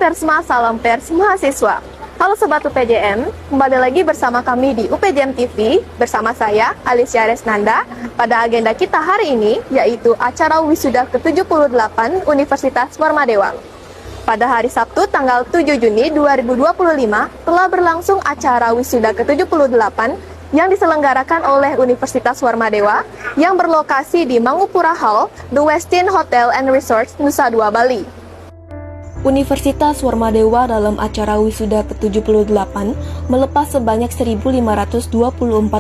Persma, salam pers mahasiswa. Halo Sobat UPJM, kembali lagi bersama kami di UPJM TV bersama saya, Alicia Resnanda. Pada agenda kita hari ini, yaitu acara wisuda ke-78 Universitas Warmadewa. Pada hari Sabtu tanggal 7 Juni 2025 telah berlangsung acara wisuda ke-78 yang diselenggarakan oleh Universitas Warmadewa yang berlokasi di Mangupura Hall, The Westin Hotel and Resorts, Nusa Dua, Bali. Universitas Warmadewa dalam acara wisuda ke-78 melepas sebanyak 1.524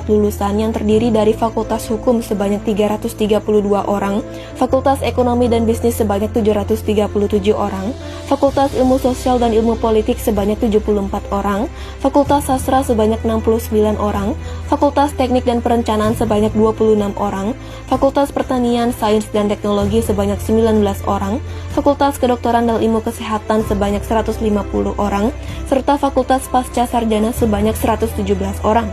lulusan yang terdiri dari Fakultas Hukum sebanyak 332 orang, Fakultas Ekonomi dan Bisnis sebanyak 737 orang, Fakultas Ilmu Sosial dan Ilmu Politik sebanyak 74 orang, Fakultas Sastra sebanyak 69 orang, Fakultas Teknik dan Perencanaan sebanyak 26 orang, Fakultas Pertanian, Sains dan Teknologi sebanyak 19 orang, Fakultas Kedokteran dan Ilmu Kesehatan sebanyak 150 orang, serta Fakultas Pasca Sarjana sebanyak 117 orang.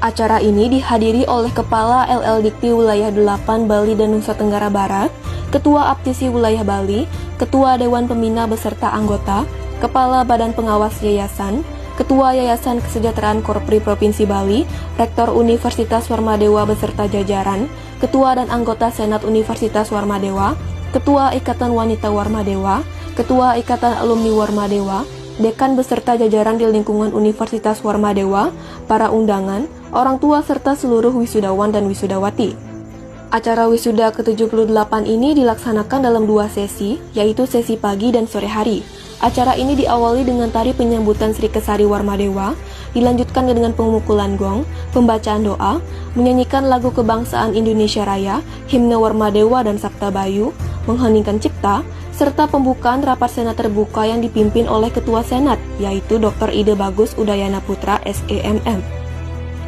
Acara ini dihadiri oleh Kepala LL Dikti Wilayah 8 Bali dan Nusa Tenggara Barat, Ketua Aptisi Wilayah Bali, Ketua Dewan Pembina beserta anggota, Kepala Badan Pengawas Yayasan, Ketua Yayasan Kesejahteraan Korpri Provinsi Bali, Rektor Universitas Warmadewa beserta jajaran, Ketua dan anggota Senat Universitas Warmadewa, Ketua Ikatan Wanita Warmadewa, Ketua Ikatan Alumni Warmadewa, Dekan beserta jajaran di lingkungan Universitas Warmadewa, para undangan, orang tua serta seluruh wisudawan dan wisudawati. Acara wisuda ke-78 ini dilaksanakan dalam 2 sesi, yaitu sesi pagi dan sore hari. Acara ini diawali dengan tari penyambutan Sri Kesari Warmadewa, dilanjutkan dengan pemukulan gong, pembacaan doa, menyanyikan lagu kebangsaan Indonesia Raya, himne Warmadewa dan Sabta Bayu, mengheningkan cipta, serta pembukaan rapat senat terbuka yang dipimpin oleh Ketua Senat, yaitu Dr. Ide Bagus Udayana Putra, SEMM.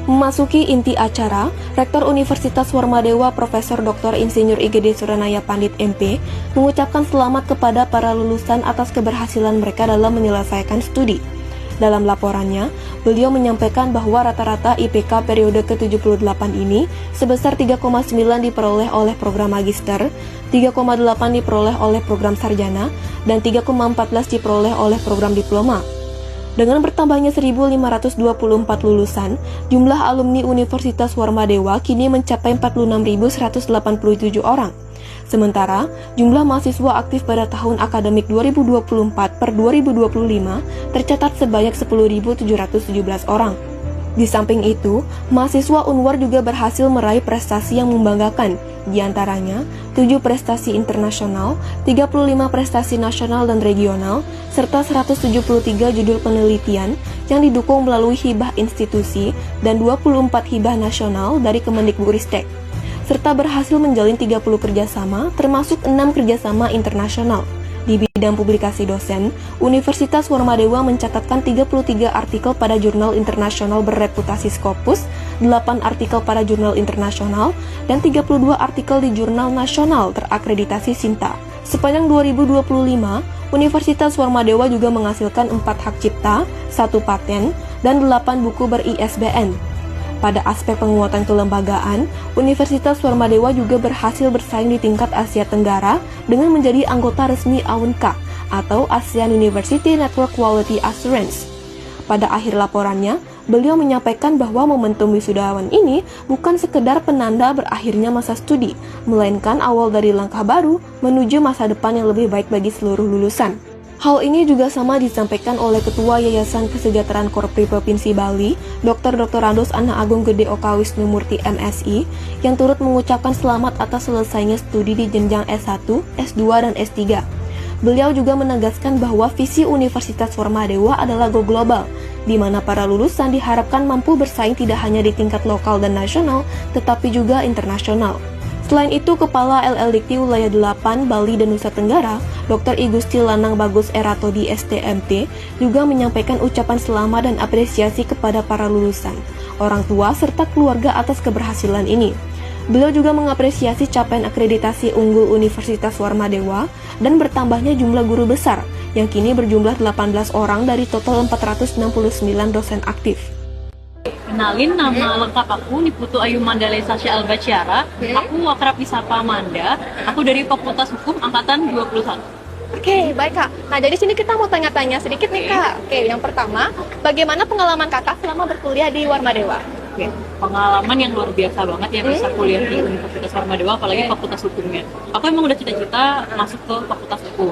Memasuki inti acara, Rektor Universitas Warmadewa Profesor Dr. Insinyur IGD Suranaya Pandit MP mengucapkan selamat kepada para lulusan atas keberhasilan mereka dalam menyelesaikan studi. Dalam laporannya, beliau menyampaikan bahwa rata-rata IPK periode ke-78 ini sebesar 3,9 diperoleh oleh program magister, 3,8 diperoleh oleh program sarjana, dan 3,14 diperoleh oleh program diploma. Dengan bertambahnya 1.524 lulusan, jumlah alumni Universitas Warmadewa kini mencapai 46.187 orang. Sementara, jumlah mahasiswa aktif pada tahun akademik 2024 per 2025 tercatat sebanyak 10.717 orang. Di samping itu, mahasiswa Unwar juga berhasil meraih prestasi yang membanggakan, di antaranya 7 prestasi internasional, 35 prestasi nasional dan regional, serta 173 judul penelitian yang didukung melalui hibah institusi dan 24 hibah nasional dari Kemendikbudristek, serta berhasil menjalin 30 kerjasama, termasuk 6 kerjasama internasional. Di bidang publikasi dosen, Universitas Warmadewa mencatatkan 33 artikel pada jurnal internasional berreputasi Scopus, 8 artikel pada jurnal internasional, dan 32 artikel di jurnal nasional terakreditasi Sinta. Sepanjang 2025, Universitas Warmadewa juga menghasilkan 4 hak cipta, 1 paten, dan 8 buku ber-ISBN. Pada aspek penguatan kelembagaan, Universitas Warmadewa juga berhasil bersaing di tingkat Asia Tenggara dengan menjadi anggota resmi AUNCA atau ASEAN University Network Quality Assurance. Pada akhir laporannya, beliau menyampaikan bahwa momentum wisudawan ini bukan sekedar penanda berakhirnya masa studi, melainkan awal dari langkah baru menuju masa depan yang lebih baik bagi seluruh lulusan. Hal ini juga sama disampaikan oleh Ketua Yayasan Kesejahteraan Korpri Provinsi Bali, Dr. Andos Ana Agung Gede Oka Wisnumurti MSI, yang turut mengucapkan selamat atas selesainya studi di jenjang S1, S2, dan S3. Beliau juga menegaskan bahwa visi Universitas Warmadewa adalah go global, di mana para lulusan diharapkan mampu bersaing tidak hanya di tingkat lokal dan nasional, tetapi juga internasional. Selain itu, Kepala LL Dikti Wilayah 8 Bali dan Nusa Tenggara, Dr. I Gusti Lanang Bagus Erato di STMT, juga menyampaikan ucapan selamat dan apresiasi kepada para lulusan, orang tua, serta keluarga atas keberhasilan ini. Beliau juga mengapresiasi capaian akreditasi unggul Universitas Warmadewa dan bertambahnya jumlah guru besar, yang kini berjumlah 18 orang dari total 469 dosen aktif. Kenalin, nama lengkap aku Niputu Ayu Mandale Sasha Albaciara. Aku akrab disapa Manda. Aku dari Fakultas Hukum Angkatan 21. Oke, baik Kak. Nah, jadi sini kita mau tanya-tanya sedikit nih Kak. Oke, yang pertama, bagaimana pengalaman Kakak selama berkuliah di Warmadewa? Oke, pengalaman yang luar biasa banget ya bisa kuliah di Universitas Warmadewa, apalagi fakultas hukumnya. Aku emang udah cita-cita masuk ke fakultas hukum.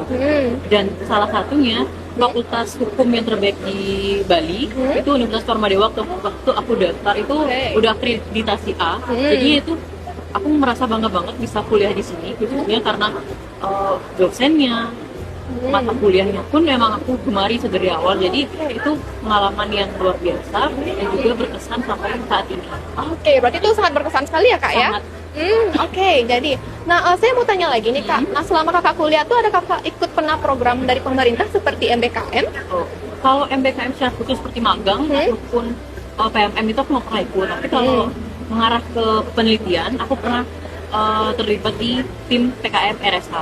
Dan salah satunya fakultas hukum yang terbaik di Bali itu Universitas Warmadewa. Waktu aku daftar itu udah akreditasi A. Jadi itu aku merasa bangga banget bisa kuliah di sini, khususnya karena dosennya, mata kuliahnya pun memang aku gemari dari awal. Jadi itu pengalaman yang luar biasa dan juga berkesan sampai saat ini. Oke, berarti itu sangat berkesan sekali ya Kak ya? Sangat. Oke, jadi, nah saya mau tanya lagi nih Kak. Nah, selama Kakak kuliah tuh ada Kakak ikut pernah program dari pemerintah seperti MBKM? Oh, kalau MBKM secara khusus seperti magang ataupun PMM itu aku nggak pernah ikut. Tapi kalau mengarah ke penelitian, aku pernah terlibat di tim PKM RSH.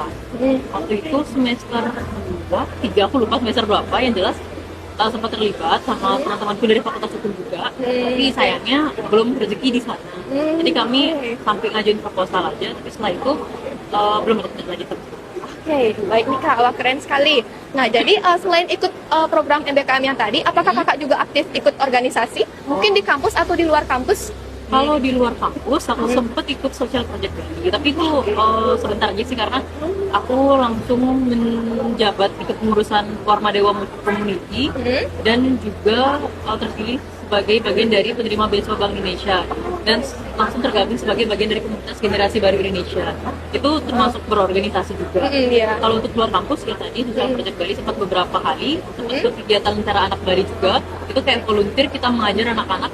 Waktu itu semester 2, 3, aku lupa semester berapa, yang jelas sempat terlibat sama teman-temanku dari Fakultas Hukum juga. Tapi sayangnya belum rezeki di sana. Jadi kami sampai ngajuin proposal aja, tapi setelah itu belum ada lagi terus. Oke, baik nih Kak, wah keren sekali. Nah, jadi selain ikut program MBKM yang tadi, apakah Kakak juga aktif ikut organisasi? Mungkin di kampus atau di luar kampus? Kalau di luar kampus, aku sempet ikut social project Bali, tapi itu sebentar aja sih karena aku langsung menjabat di kepengurusan Warmadewa Community dan juga terpilih sebagai bagian dari penerima beasiswa Bank Indonesia dan langsung tergabung sebagai bagian dari komunitas generasi baru Indonesia. Itu termasuk berorganisasi juga. Kalau untuk luar kampus ya tadi social project Bali sempat beberapa kali, sempat ikut kegiatan Lentera Anak Bali juga. Itu kayak volunteer, kita mengajar anak-anak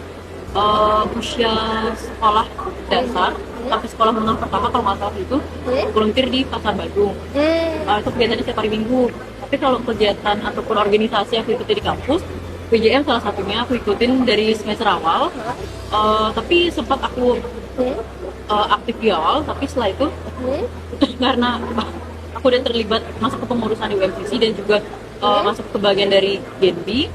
usia sekolah dasar sampai sekolah menengah pertama kalau nggak salah itu volunteer di Pasar Badung. Itu kegiatannya setiap hari Minggu. Tapi kalau kegiatan ataupun organisasi yang aku ikuti di kampus, PJM salah satunya aku ikutin dari semester awal. Tapi sempat aku aktif di awal, tapi setelah itu karena aku udah terlibat masuk ke pengurusan di UMCC dan juga masuk ke bagian dari Genbi,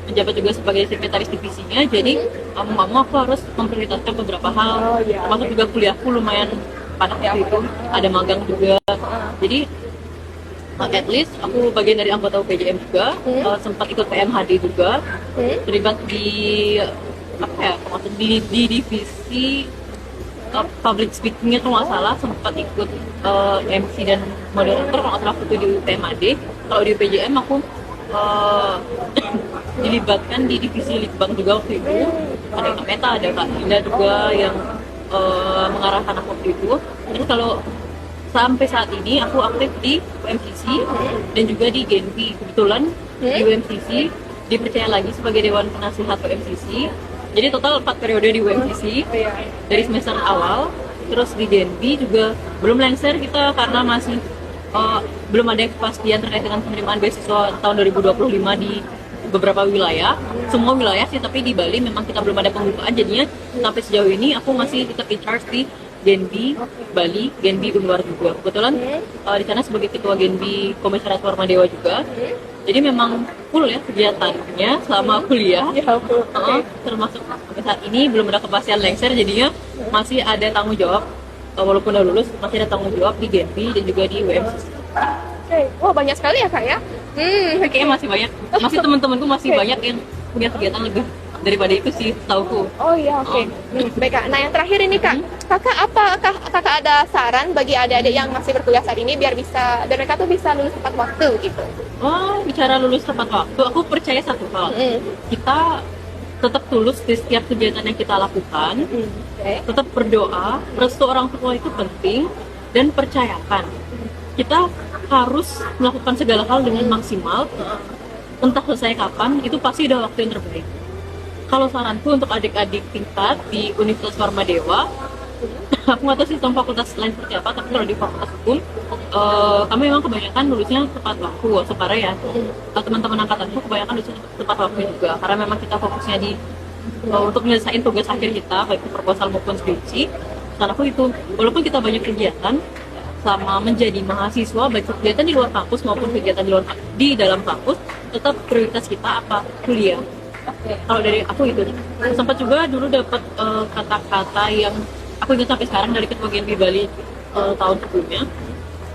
menjabat juga sebagai sekretaris divisinya. Jadi mau aku harus memprioritaskan beberapa hal, termasuk juga kuliahku lumayan padat waktu itu, ada magang juga. Jadi at least aku bagian dari anggota UPJM juga, sempat ikut PMHD juga, terlibat di apa ya, maksud di divisi public speakingnya kalau nggak salah, sempat ikut MC dan moderator kalau nggak salah itu di PMHD. Kalau di UPJM aku dilibatkan di divisi Litbang juga waktu itu, ada Kak Meta, ada Kak Linda juga yang mengarahkan aku waktu itu. Terus kalau sampai saat ini aku aktif di UMCC dan juga di Genpi. Kebetulan di UMCC dipercaya lagi sebagai Dewan Penasihat UMCC. Jadi total 4 periode di UMCC dari semester awal. Terus di Genpi juga belum lengser kita karena masih belum ada kepastian terkait dengan penerimaan beasiswa tahun 2025 di beberapa wilayah, semua wilayah sih, tapi di Bali memang kita belum ada pembukaan. Jadinya sampai sejauh ini aku masih tetap in charge di Genbi Bali, Genbi Unwar juga. Kebetulan di sana sebagai ketua Genbi Komisariat Warmadewa juga. Jadi memang full ya kegiatannya selama kuliah. Termasuk sampai saat ini belum ada kepastian lengser, jadinya masih ada tanggung jawab. Walaupun udah lulus, masih ada tanggung jawab di Genbi dan juga di UMCC. Wah, banyak sekali ya Kak ya? Kayaknya masih banyak, masih teman-temanku masih banyak yang punya kegiatan lebih daripada itu sih, tauku. Oh iya, oke. Baik Kak, nah yang terakhir ini Kak, apakah kakak ada saran bagi adik-adik yang masih berkuliah saat ini biar mereka tuh bisa lulus tepat waktu gitu? Oh, bicara lulus tepat waktu, aku percaya satu hal, kita tetap tulus di setiap kegiatan yang kita lakukan, tetap berdoa, restu orang tua itu penting, dan percayakan kita harus melakukan segala hal dengan maksimal. Entah selesai kapan, itu pasti udah waktu yang terbaik. Kalau saranku untuk adik-adik tingkat di Universitas Warmadewa, aku nggak tahu sistem fakultas lain seperti apa, tapi kalau di fakultas hukum, kami memang kebanyakan lulusnya tepat waktu, separa ya. Teman-teman angkatanku kebanyakan lulusnya tepat waktu juga, karena memang kita fokusnya di untuk menyelesaikan tugas akhir kita, baik itu proposal maupun skripsi. Karena aku itu, walaupun kita banyak kegiatan, sama menjadi mahasiswa, baik kegiatan di luar kampus maupun kegiatan di dalam kampus, tetap prioritas kita apa? Kuliah. Kalau dari aku itu, sempat juga dulu dapat kata-kata yang aku ingat sampai sekarang dari Ketua Genbi Bali tahun sebelumnya.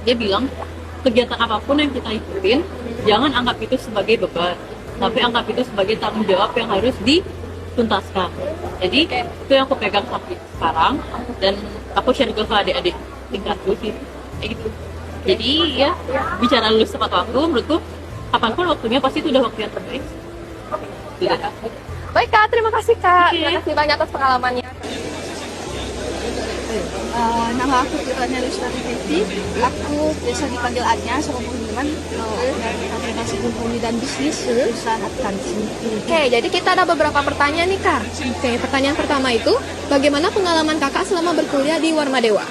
Dia bilang, kegiatan apapun yang kita ikutin, jangan anggap itu sebagai beban, tapi anggap itu sebagai tanggung jawab yang harus dituntaskan. Jadi itu yang aku pegang sampai sekarang, dan aku share juga ke adik-adik tingkatku sih, kayak gitu. Jadi ya, bicara lulus tepat waktu, menurutku kapanpun waktunya pasti itu udah waktu yang terbaik. Gitu. Baik Kak, terima kasih Kak. Oke. Terima kasih banyak atas pengalamannya. Nama aku Tiranya Lestari Fitri. Aku biasa dipanggil Anya sama teman-teman dari aplikasi Kumpuli dan Bisnis jurusan akuntansi. Oke, jadi kita ada beberapa pertanyaan nih Kak. Oke, pertanyaan pertama itu, bagaimana pengalaman Kakak selama berkuliah di Warmadewa?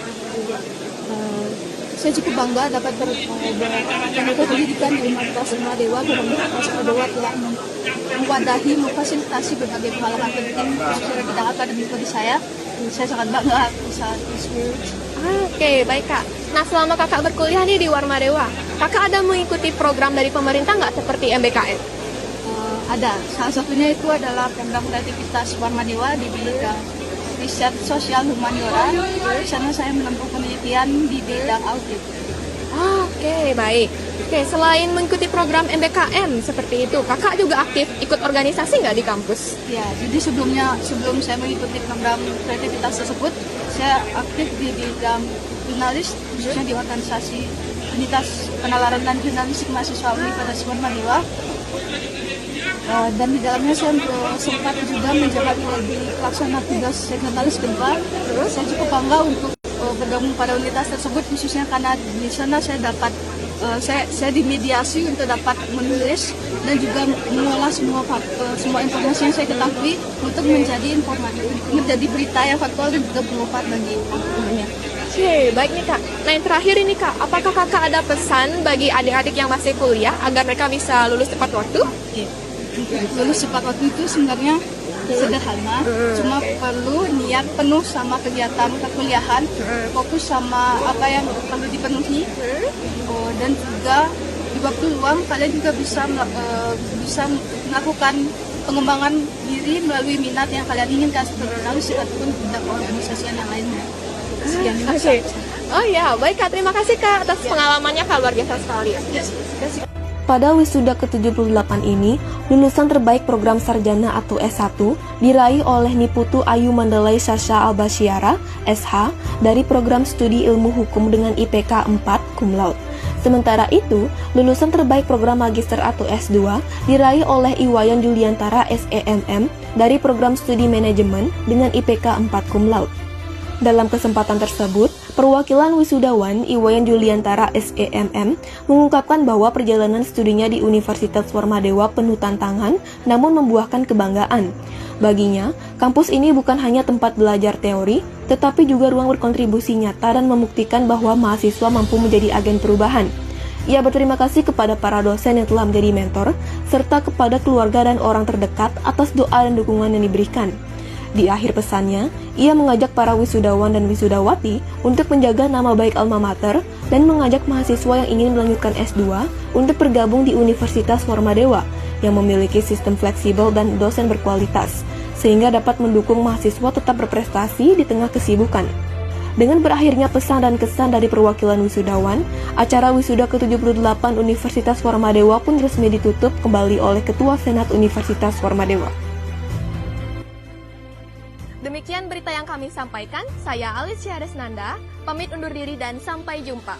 Saya cukup bangga dapat menempuh pendidikan di Universitas Warmadewa dan Universitas Warmadewa telah mewadahi, memfasilitasi berbagai pengalaman penting khususnya di bidang akademik bagi saya. Saya sangat bangga bisa disebut. Oke, baik Kak. Nah, selama Kakak berkuliah nih di Warmadewa, Kakak ada mengikuti program dari pemerintah nggak seperti MBKM? Ada, salah satunya itu adalah program kreativitas Warmadewa di bidang riset sosial humaniora. Di sana saya menempuh penelitian di bidang audit. Oke, baik. Oke, selain mengikuti program MBKM seperti itu, Kakak juga aktif ikut organisasi nggak di kampus? Ya, jadi sebelum saya mengikuti program kreativitas tersebut, saya aktif di bidang jurnalis, khususnya di organisasi Unitas Penalaran dan Jurnalistik Mahasiswa Universitas Warmadewa. Dan di dalamnya saya sempat juga menjabat di pelaksana tugas sekretaris kedua. Saya cukup bangga untuk bergabung pada unitas tersebut, khususnya karena di sana saya dapat saya dimediasi untuk dapat menulis dan juga mengolah semua informasi yang saya ketahui untuk menjadi berita yang faktual dan juga bermanfaat bagi umumnya. Oke, baik nih Kak. Nah, yang terakhir ini Kak, apakah Kakak ada pesan bagi adik-adik yang masih kuliah agar mereka bisa lulus tepat waktu? Lulus tepat waktu itu sebenarnya sederhana, cuma perlu niat penuh sama kegiatan perkuliahan, fokus sama apa yang perlu dipenuhi, dan juga di waktu luang kalian juga bisa melakukan pengembangan diri melalui minat yang kalian inginkan, seperti ataupun bidang organisasi yang lainnya. Sekian. Oke. Oh ya, baik Kak. Terima kasih Kak atas pengalamannya Kak, luar biasa sekali. Pada wisuda ke-78 ini, lulusan terbaik program sarjana atau S1 diraih oleh Niputu Ayu Mandalay Sasha Albasyara, SH, dari program studi ilmu hukum dengan IPK 4 cum laude. Sementara itu, lulusan terbaik program magister atau S2 diraih oleh Iwayan Juliantara SEMM dari program studi manajemen dengan IPK 4 cum laude. Dalam kesempatan tersebut, perwakilan wisudawan Iwayan Juliantara SEMM mengungkapkan bahwa perjalanan studinya di Universitas Warmadewa penuh tantangan namun membuahkan kebanggaan. Baginya, kampus ini bukan hanya tempat belajar teori, tetapi juga ruang berkontribusi nyata dan membuktikan bahwa mahasiswa mampu menjadi agen perubahan. Ia berterima kasih kepada para dosen yang telah menjadi mentor, serta kepada keluarga dan orang terdekat atas doa dan dukungan yang diberikan. Di akhir pesannya, ia mengajak para wisudawan dan wisudawati untuk menjaga nama baik alma mater dan mengajak mahasiswa yang ingin melanjutkan S2 untuk bergabung di Universitas Warmadewa yang memiliki sistem fleksibel dan dosen berkualitas, sehingga dapat mendukung mahasiswa tetap berprestasi di tengah kesibukan. Dengan berakhirnya pesan dan kesan dari perwakilan wisudawan, acara wisuda ke-78 Universitas Warmadewa pun resmi ditutup kembali oleh Ketua Senat Universitas Warmadewa. Demikian berita yang kami sampaikan. Saya Alicia Resnanda, pamit undur diri dan sampai jumpa.